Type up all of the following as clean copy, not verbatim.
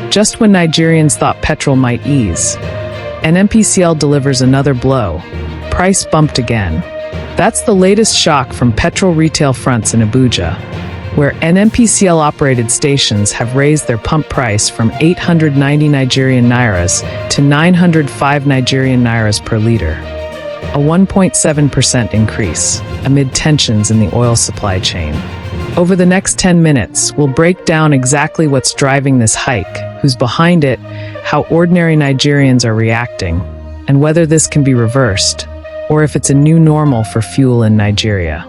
Just when Nigerians thought petrol might ease, NNPCL delivers another blow. Price bumped again. That's the latest shock from petrol retail fronts in Abuja, where NNPCL-operated stations have raised their pump price from 890 Nigerian nairas to 905 Nigerian nairas per litre, a 1.7% increase amid tensions in the oil supply chain. Over the next 10 minutes, we'll break down exactly what's driving this hike, who's behind it, how ordinary Nigerians are reacting, and whether this can be reversed, or if it's a new normal for fuel in Nigeria.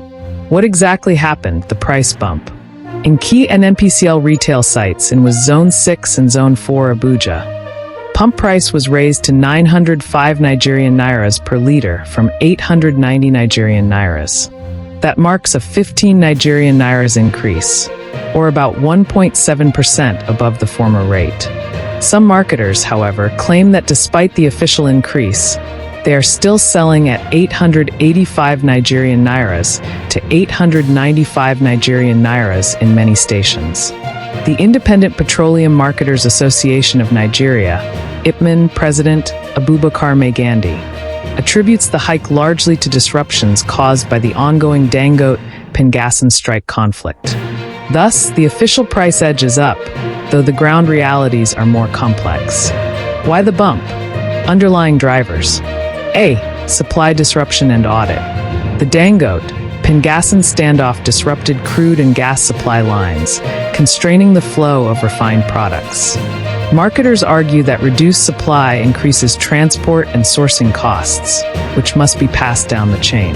What exactly happened, the price bump? In key NNPCL retail sites in Zone 6 and Zone 4 Abuja, pump price was raised to 905 Nigerian nairas per litre from 890 Nigerian nairas. That marks a 15 Nigerian nairas increase, or about 1.7% above the former rate. Some marketers, however, claim that despite the official increase, they are still selling at 885 Nigerian nairas to 895 Nigerian nairas in many stations. The Independent Petroleum Marketers Association of Nigeria, IPMAN President Abubakar Megandi, attributes the hike largely to disruptions caused by the ongoing Dangote PENGASSAN strike conflict. Thus, the official price edge is up, though the ground realities are more complex. Why the bump? Underlying drivers. A. Supply disruption and audit. The Dangote PENGASSAN standoff disrupted crude and gas supply lines, constraining the flow of refined products. Marketers argue that reduced supply increases transport and sourcing costs, which must be passed down the chain.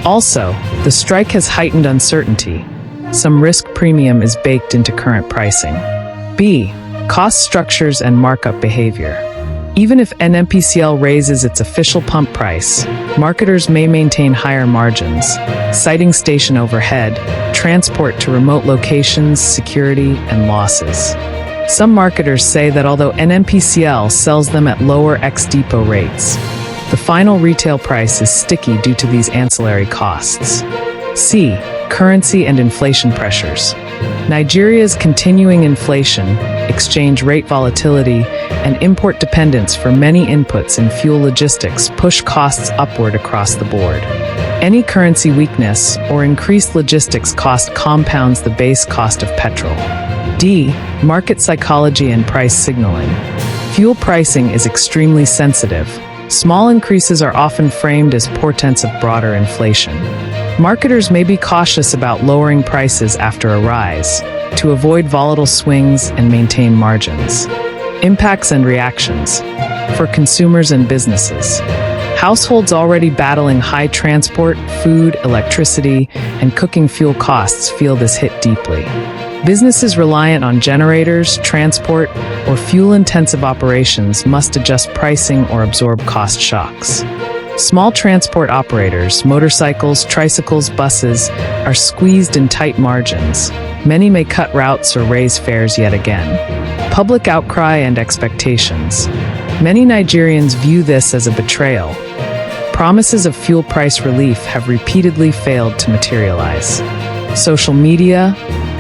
Also, the strike has heightened uncertainty. Some risk premium is baked into current pricing. B. Cost structures and markup behavior. Even if NNPCL raises its official pump price, marketers may maintain higher margins, citing station overhead, transport to remote locations, security, and losses. Some marketers say that although NNPCL sells them at lower ex-depot rates, the final retail price is sticky due to these ancillary costs. C. Currency and inflation pressures. Nigeria's continuing inflation, exchange rate volatility, and import dependence for many inputs in fuel logistics push costs upward across the board. Any currency weakness or increased logistics cost compounds the base cost of petrol. D. Market psychology and price signaling. Fuel pricing is extremely sensitive. Small increases are often framed as portents of broader inflation. Marketers may be cautious about lowering prices after a rise to avoid volatile swings and maintain margins. Impacts and reactions. For consumers and businesses. Households already battling high transport, food, electricity, and cooking fuel costs feel this hit deeply. Businesses reliant on generators, transport, or fuel-intensive operations must adjust pricing or absorb cost shocks. Small transport operators, motorcycles, tricycles, buses, are squeezed in tight margins. Many may cut routes or raise fares yet again. Public outcry and expectations. Many Nigerians view this as a betrayal. Promises of fuel price relief have repeatedly failed to materialize. Social media,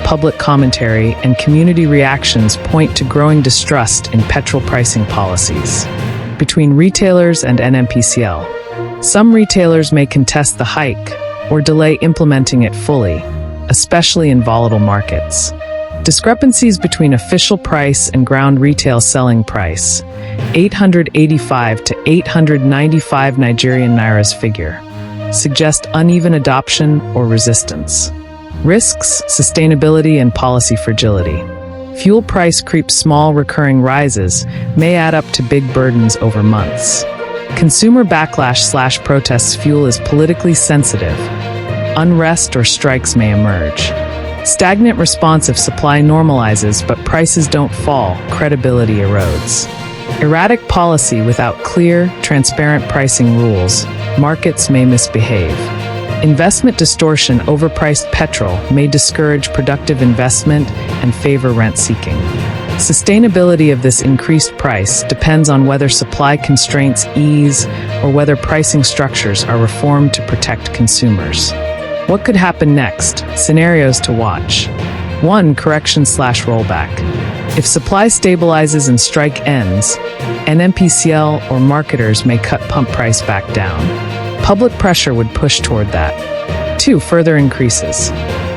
public commentary, and community reactions point to growing distrust in petrol pricing policies. Between retailers and NNPCL, some retailers may contest the hike or delay implementing it fully, especially in volatile markets. Discrepancies between official price and ground retail selling price, 885 to 895 Nigerian nairas figure, suggest uneven adoption or resistance. Risks, sustainability, and policy fragility. Fuel price creep. Small recurring rises may add up to big burdens over months. Consumer backlash/protests. Fuel is politically sensitive. Unrest or strikes may emerge. Stagnant response. If supply normalizes but prices don't fall, credibility erodes. Erratic policy. Without clear, transparent pricing rules, markets may misbehave. Investment distortion. Overpriced petrol may discourage productive investment and favor rent-seeking. Sustainability of this increased price depends on whether supply constraints ease or whether pricing structures are reformed to protect consumers. What could happen next? Scenarios to watch. 1. Correction/rollback. If supply stabilizes and strike ends, NNPCL or marketers may cut pump price back down. Public pressure would push toward that. 2. Further increases.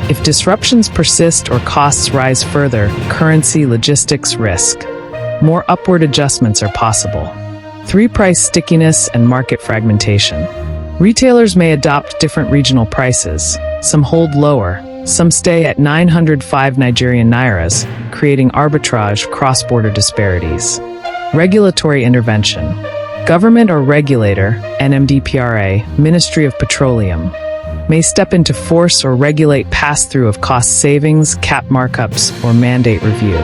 If disruptions persist or costs rise further, currency, logistics, risk. More upward adjustments are possible. 3. Price stickiness and market fragmentation. Retailers may adopt different regional prices. Some hold lower, some stay at 905 Nigerian nairas, creating arbitrage cross-border disparities. Regulatory intervention. Government or regulator, NMDPRA, Ministry of Petroleum, may step into force or regulate pass-through of cost savings, cap markups, or mandate review.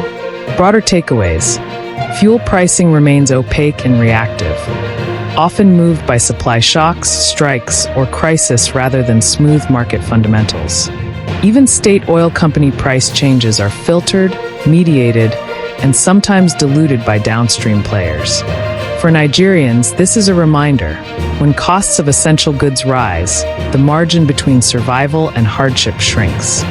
Broader takeaways. Fuel pricing remains opaque and reactive, often moved by supply shocks, strikes, or crisis rather than smooth market fundamentals. Even state oil company price changes are filtered, mediated, and sometimes diluted by downstream players. For Nigerians, this is a reminder. When costs of essential goods rise, the margin between survival and hardship shrinks.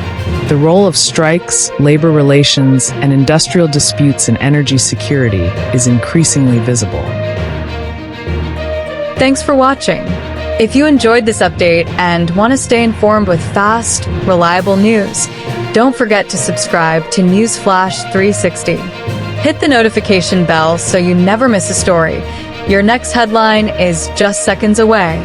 The role of strikes, labor relations, and industrial disputes in energy security is increasingly visible. Thanks for watching. If you enjoyed this update and want to stay informed with fast, reliable news, don't forget to subscribe to Newsflash 360. Hit the notification bell so you never miss a story. Your next headline is just seconds away.